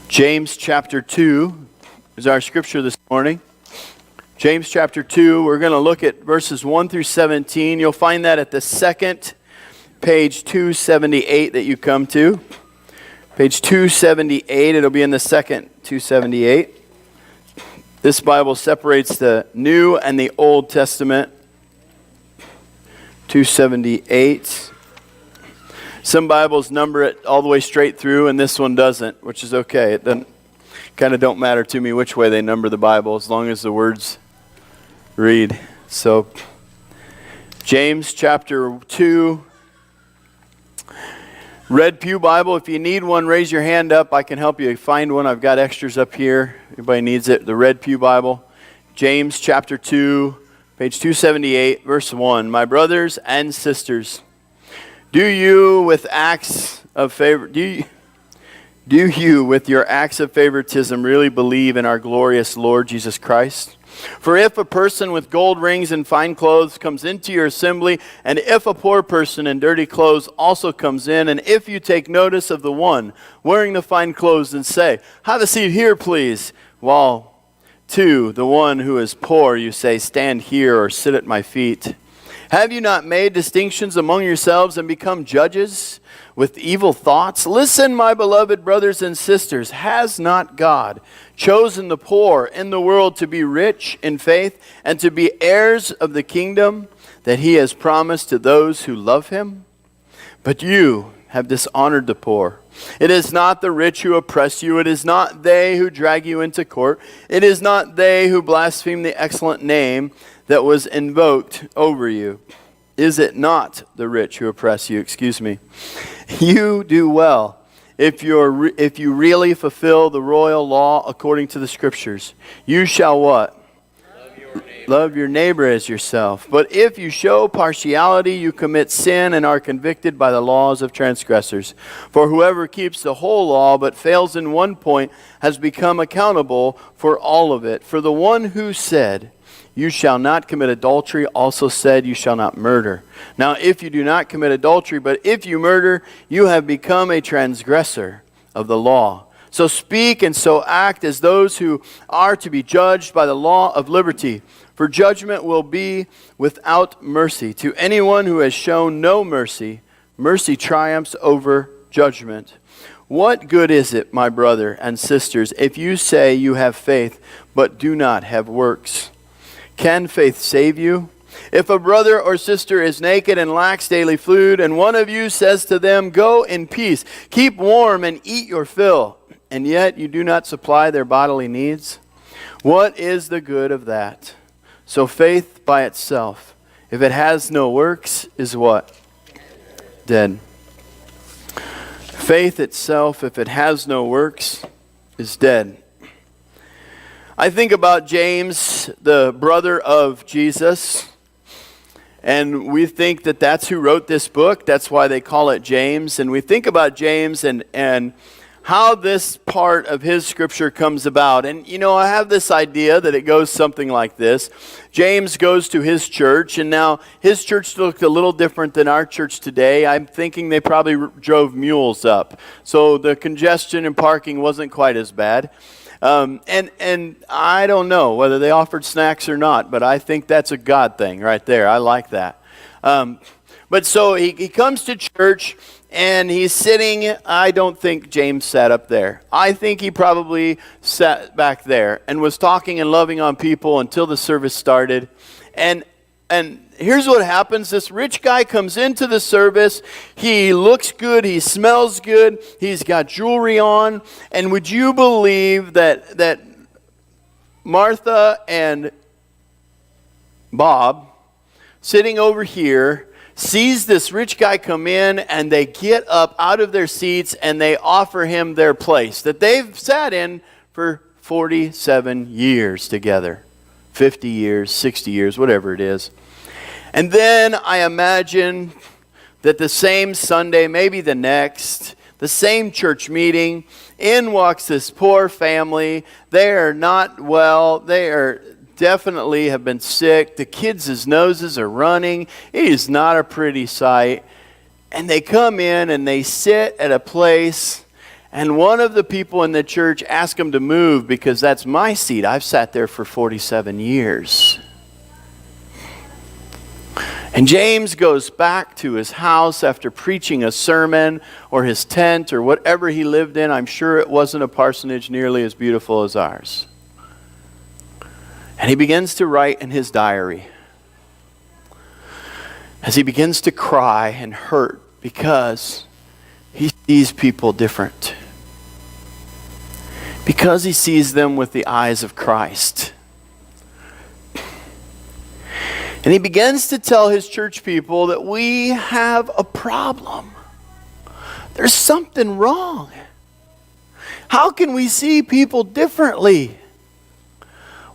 James chapter 2 is our scripture this morning. James chapter 2, we're going to look at verses 1 through 17. You'll find that at the second page 278 that you come to. Page 278, it'll be in the second 278. This Bible separates the New and the Old Testament. 278. Some Bibles number it all the way straight through, and this one doesn't, which is okay. It doesn't kind of don't matter to me which way they number the Bible, as long as the words read. So, James chapter 2. Red Pew Bible, if you need one, raise your hand up. I can help you find one. I've got extras up here. Everybody needs it. The Red Pew Bible. James chapter 2, page 278, verse 1. My brothers and sisters, do you with your acts of favoritism really believe in our glorious Lord Jesus Christ? For if a person with gold rings and fine clothes comes into your assembly, and if a poor person in dirty clothes also comes in, and if you take notice of the one wearing the fine clothes and say, have a seat here, please, while to the one who is poor you say, stand here or sit at my feet, have you not made distinctions among yourselves and become judges with evil thoughts? Listen, my beloved brothers and sisters, has not God chosen the poor in the world to be rich in faith and to be heirs of the kingdom that he has promised to those who love him? But you have dishonored the poor. It is not the rich who oppress you. It is not they who drag you into court. It is not they who blaspheme the excellent name that was invoked over you. Is it not the rich who oppress you? You do well if you really fulfill the royal law according to the scriptures. You shall what? Love your neighbor as yourself. But if you show partiality, you commit sin and are convicted by the laws of transgressors. For whoever keeps the whole law but fails in one point has become accountable for all of it. For the one who said, you shall not commit adultery, also said, you shall not murder. Now, if you do not commit adultery, but if you murder, you have become a transgressor of the law. So speak and so act as those who are to be judged by the law of liberty. For judgment will be without mercy. To anyone who has shown no mercy, mercy triumphs over judgment. What good is it, my brother and sisters, if you say you have faith, but do not have works? Can faith save you? If a brother or sister is naked and lacks daily food, and one of you says to them, go in peace, keep warm and eat your fill, and yet you do not supply their bodily needs, what is the good of that? So faith by itself, if it has no works, is what? Dead. Faith itself, if it has no works, is dead. I think about James, the brother of Jesus, and we think that that's who wrote this book. That's why they call it James. And we think about James and how this part of his scripture comes about. And, you know, I have this idea that it goes something like this. James goes to his church, and now his church looked a little different than our church today. I'm thinking they probably drove mules up. So the congestion and parking wasn't quite as bad. And I don't know whether they offered snacks or not, but I think that's a God thing right there. I like that. But so he comes to church and he's sitting. I don't think James sat up there. I think he probably sat back there and was talking and loving on people until the service started. And here's what happens. This rich guy comes into the service. He looks good. He smells good. He's got jewelry on. And would you believe that Martha and Bob, sitting over here, sees this rich guy come in, and they get up out of their seats and they offer him their place that they've sat in for 47 years together. 50 years, 60 years, whatever it is. And then I imagine that the same Sunday, maybe the next, the same church meeting, in walks this poor family. They are not well. They are definitely have been sick. The kids' noses are running. It is not a pretty sight. And they come in and they sit at a place, And one of the people in the church asked him to move because that's my seat. I've sat there for 47 years. And James goes back to his house after preaching a sermon, or his tent, or whatever he lived in. I'm sure it wasn't a parsonage nearly as beautiful as ours. And he begins to write in his diary as he begins to cry and hurt because he sees people different. Because he sees them with the eyes of Christ. And he begins to tell his church people that we have a problem. There's something wrong. How can we see people differently?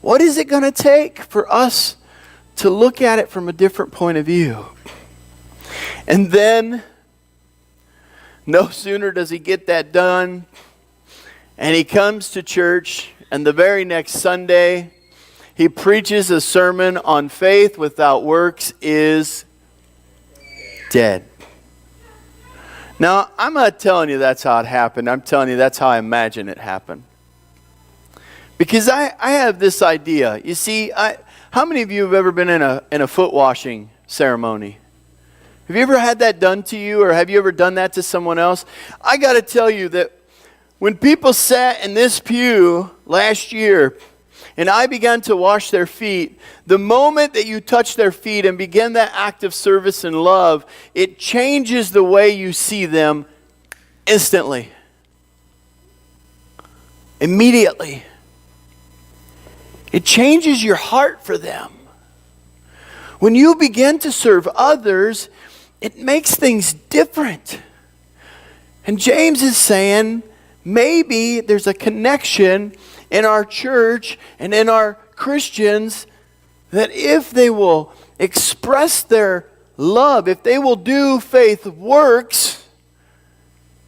What is it going to take for us to look at it from a different point of view? And then, no sooner does he get that done, and he comes to church, and the very next Sunday, he preaches a sermon on faith without works is dead. Now, I'm not telling you that's how it happened. I'm telling you that's how I imagine it happened. Because I have this idea. You see, how many of you have ever been in a foot washing ceremony? Have you ever had that done to you, or have you ever done that to someone else? I got to tell you that when people sat in this pew last year and I began to wash their feet, the moment that you touch their feet and begin that act of service and love, it changes the way you see them instantly. Immediately. It changes your heart for them. When you begin to serve others, it makes things different. And James is saying, maybe there's a connection in our church and in our Christians that if they will express their love, if they will do faith works,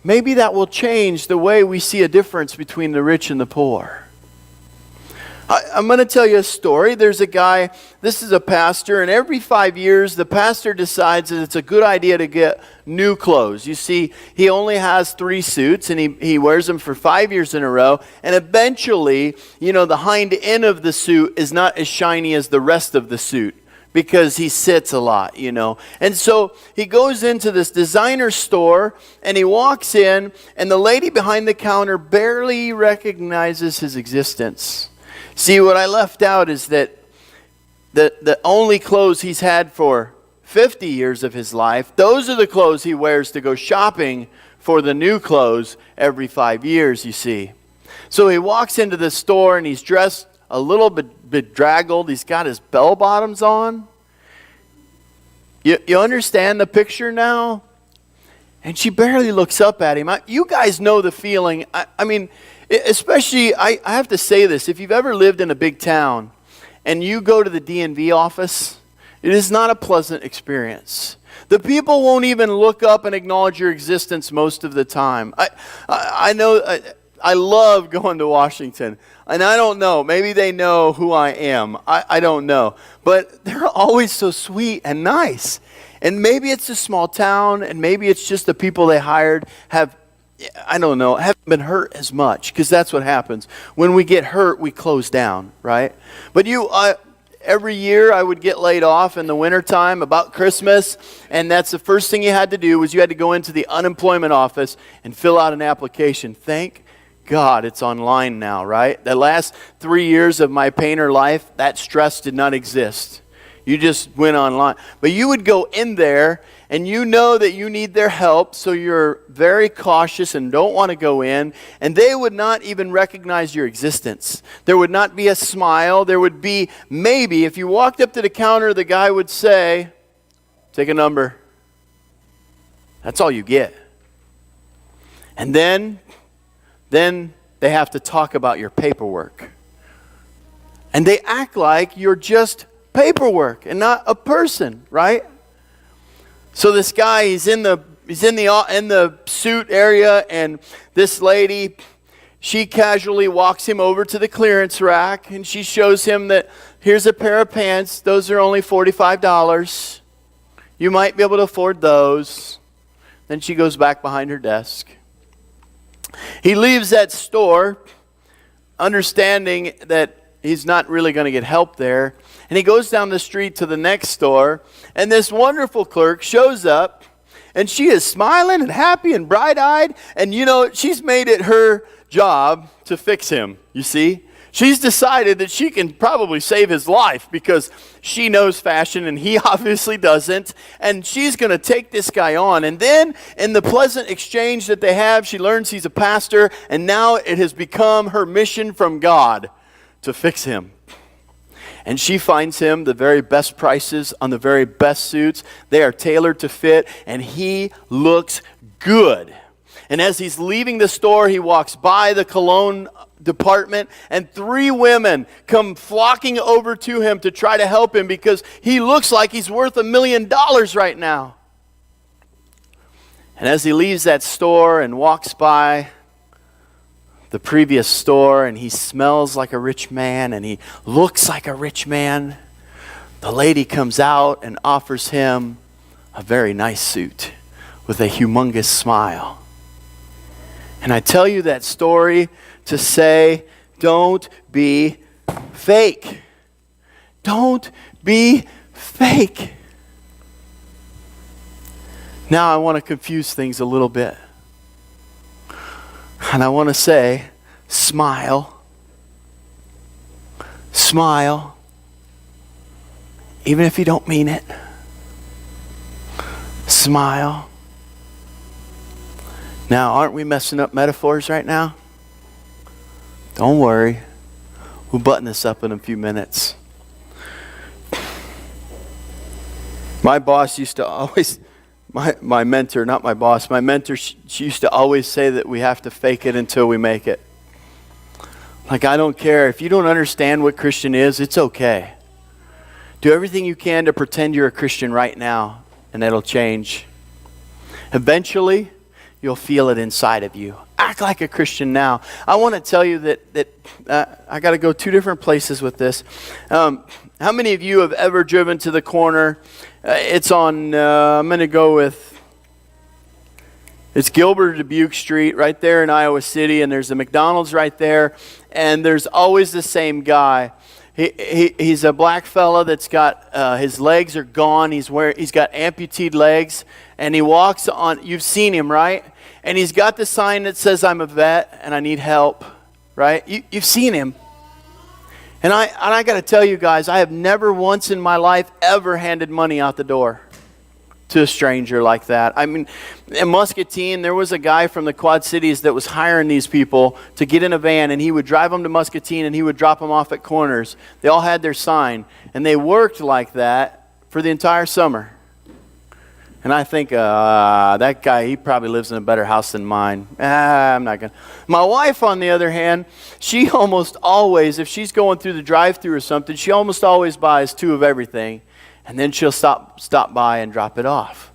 maybe that will change the way we see a difference between the rich and the poor. I'm going to tell you a story. There's a guy, this is a pastor, and every 5 years the pastor decides that it's a good idea to get new clothes. You see, he only has 3 suits, and he wears them for 5 years in a row, and eventually, the hind end of the suit is not as shiny as the rest of the suit because he sits a lot, And so he goes into this designer store, and he walks in, and the lady behind the counter barely recognizes his existence. See, what I left out is that the only clothes he's had for 50 years of his life, those are the clothes he wears to go shopping for the new clothes every 5 years, you see. So he walks into the store and he's dressed a little bit bedraggled. He's got his bell bottoms on. You understand the picture now? And she barely looks up at him. You guys know the feeling. I mean, especially, I have to say this, if you've ever lived in a big town and you go to the DMV office, it is not a pleasant experience. The people won't even look up and acknowledge your existence most of the time. I know, I love going to Washington, and I don't know, maybe they know who I am. I don't know. But they're always so sweet and nice. And maybe it's a small town, and maybe it's just the people they hired haven't been hurt as much, because that's what happens. When we get hurt, we close down, right? But every year I would get laid off in the wintertime about Christmas, and that's the first thing you had to do was you had to go into the unemployment office and fill out an application. Thank God it's online now, right? The last 3 years of my painter life, that stress did not exist. You just went online. But you would go in there, and you know that you need their help, so you're very cautious and don't want to go in, and they would not even recognize your existence. There would not be a smile. There would be, maybe, if you walked up to the counter, the guy would say, "Take a number." That's all you get. And then they have to talk about your paperwork. And they act like you're just paperwork and not a person, right? So this guy, he's in the suit area, and this lady, she casually walks him over to the clearance rack, and she shows him that here's a pair of pants. Those are only $45. You might be able to afford those. Then she goes back behind her desk. He leaves that store understanding that he's not really going to get help there. And he goes down the street to the next store, and this wonderful clerk shows up, and she is smiling and happy and bright-eyed, and she's made it her job to fix him, you see. She's decided that she can probably save his life because she knows fashion and he obviously doesn't. And she's going to take this guy on. And then in the pleasant exchange that they have, she learns he's a pastor. And now it has become her mission from God to fix him. And she finds him the very best prices on the very best suits. They are tailored to fit. And he looks good. And as he's leaving the store, he walks by the cologne department, and 3 women come flocking over to him to try to help him because he looks like he's worth $1 million right now. And as he leaves that store and walks by the previous store, and he smells like a rich man and he looks like a rich man, the lady comes out and offers him a very nice suit with a humongous smile. And I tell you that story to say, don't be fake. Don't be fake. Now I want to confuse things a little bit. And I want to say, smile. Smile. Even if you don't mean it. Smile. Now, aren't we messing up metaphors right now? Don't worry. We'll button this up in a few minutes. My boss used to always, my mentor, not my boss, my mentor, she used to always say that we have to fake it until we make it. Like, I don't care. If you don't understand what Christian is, it's okay. Do everything you can to pretend you're a Christian right now, and it'll change. Eventually, you'll feel it inside of you. Act like a Christian now. I want to tell you that I got to go 2 different places with this. How many of you have ever driven to the corner? It's on, I'm going to go with, it's Gilbert or Dubuque Street right there in Iowa City, and there's a McDonald's right there, and there's always the same guy. He's a black fella that's got, his legs are gone. He's got amputated legs, and he walks on, you've seen him, right? And he's got the sign that says, I'm a vet and I need help, right? You've seen him. And I got to tell you guys, I have never once in my life ever handed money out the door to a stranger like that. I mean, in Muscatine, there was a guy from the Quad Cities that was hiring these people to get in a van, and he would drive them to Muscatine and he would drop them off at corners. They all had their sign, and they worked like that for the entire summer. And I think, that guy, he probably lives in a better house than mine. I'm not going to. My wife, on the other hand, she almost always, if she's going through the drive-thru or something, she almost always buys 2 of everything. And then she'll stop by and drop it off.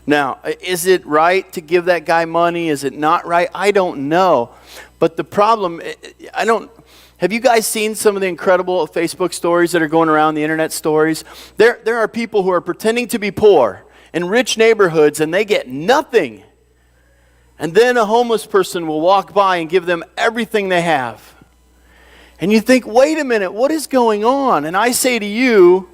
Now, is it right to give that guy money? Is it not right? I don't know. But the problem, have you guys seen some of the incredible Facebook stories that are going around, the internet stories? There are people who are pretending to be poor in rich neighborhoods, and they get nothing. And then a homeless person will walk by and give them everything they have. And you think, wait a minute, what is going on? And I say to you,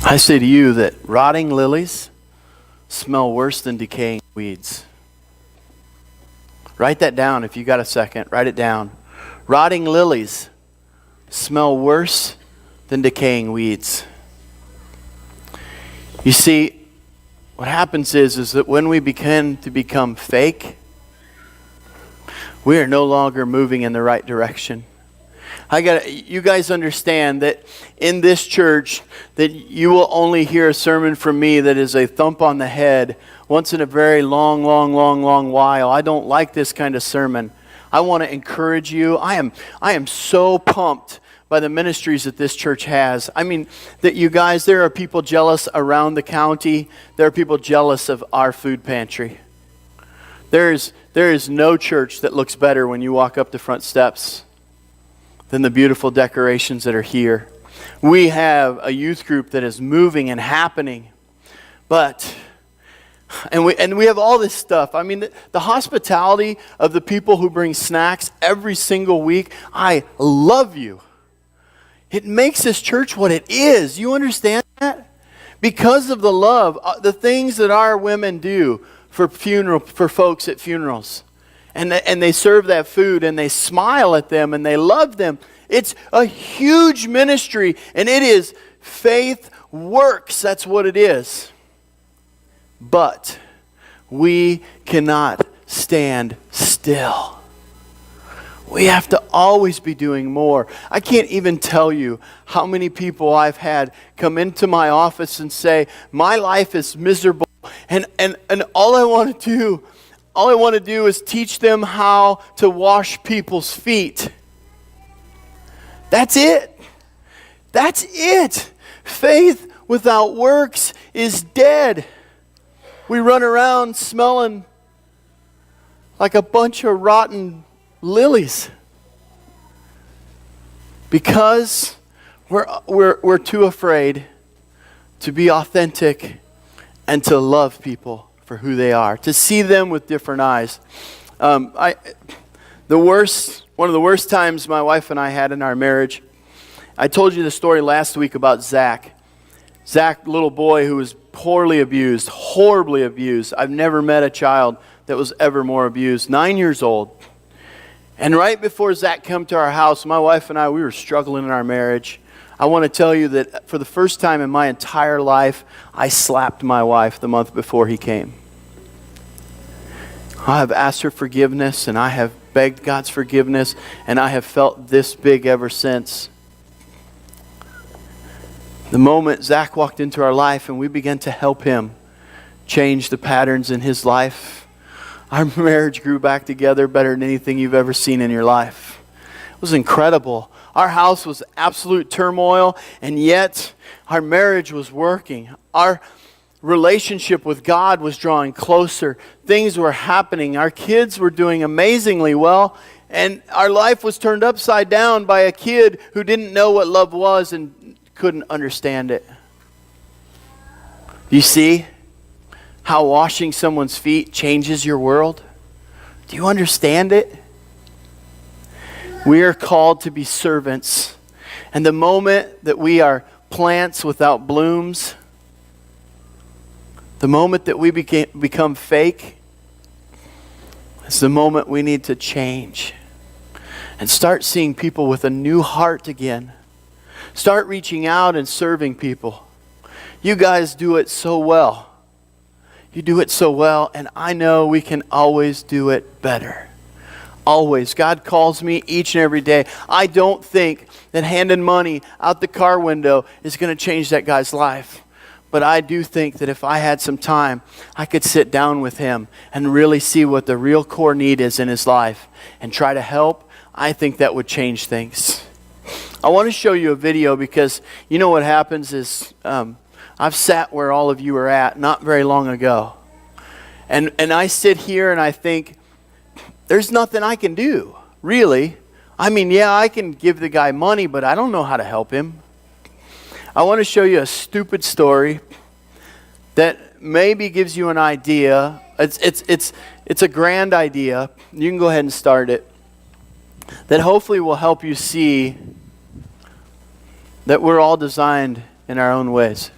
that rotting lilies smell worse than decaying weeds. Write that down if you got a second. Write it down. Rotting lilies smell worse than decaying weeds. You see, what happens is that when we begin to become fake, we are no longer moving in the right direction. You guys understand that in this church that you will only hear a sermon from me that is a thump on the head once in a very long while. I don't like this kind of sermon. I want to encourage you. I am so pumped by the ministries that this church has. I mean, that you guys, there are people jealous around the county. There are people jealous of our food pantry. There is no church that looks better when you walk up the front steps than the beautiful decorations that are here. We have a youth group that is moving and happening. And we have all this stuff. I mean, the hospitality of the people who bring snacks every single week, I love you. It makes this church what it is. You understand that? Because of the love, the things that our women do for folks at funerals. And they serve that food and they smile at them and they love them. It's a huge ministry, and it is faith works. That's what it is. But we cannot stand still. We have to always be doing more. I can't even tell you how many people I've had come into my office and say, my life is miserable, and all I want to do is teach them how to wash people's feet. That's it. That's it. Faith without works is dead. We run around smelling like a bunch of rotten lilies because we're too afraid to be authentic and to love people for who they are, to see them with different eyes. One of the worst times my wife and I had in our marriage, I told you the story last week about Zach. Zach, little boy who was poorly abused, horribly abused. I've never met a child that was ever more abused. 9 years old. And right before Zach came to our house, my wife and I, we were struggling in our marriage. I want to tell you that for the first time in my entire life, I slapped my wife the month before he came. I have asked her forgiveness, and I have begged God's forgiveness, and I have felt this big ever since. The moment Zach walked into our life and we began to help him change the patterns in his life, our marriage grew back together better than anything you've ever seen in your life. It was incredible. Our house was absolute turmoil, and yet our marriage was working. Our relationship with God was drawing closer. Things were happening. Our kids were doing amazingly well, and our life was turned upside down by a kid who didn't know what love was and couldn't understand it. You see how washing someone's feet changes your world? Do you understand it? We are called to be servants. And the moment that we are plants without blooms, the moment that we become fake, is the moment we need to change and start seeing people with a new heart again. Start reaching out and serving people. You guys do it so well. You do it so well, and I know we can always do it better. Always. God calls me each and every day. I don't think that handing money out the car window is going to change that guy's life. But I do think that if I had some time, I could sit down with him and really see what the real core need is in his life and try to help. I think that would change things. I want to show you a video because you know what happens is I've sat where all of you are at not very long ago. And I sit here and I think, there's nothing I can do, really. I mean, yeah, I can give the guy money, but I don't know how to help him. I want to show you a stupid story that maybe gives you an idea. It's a grand idea. You can go ahead and start it. That hopefully will help you see that we're all designed in our own ways.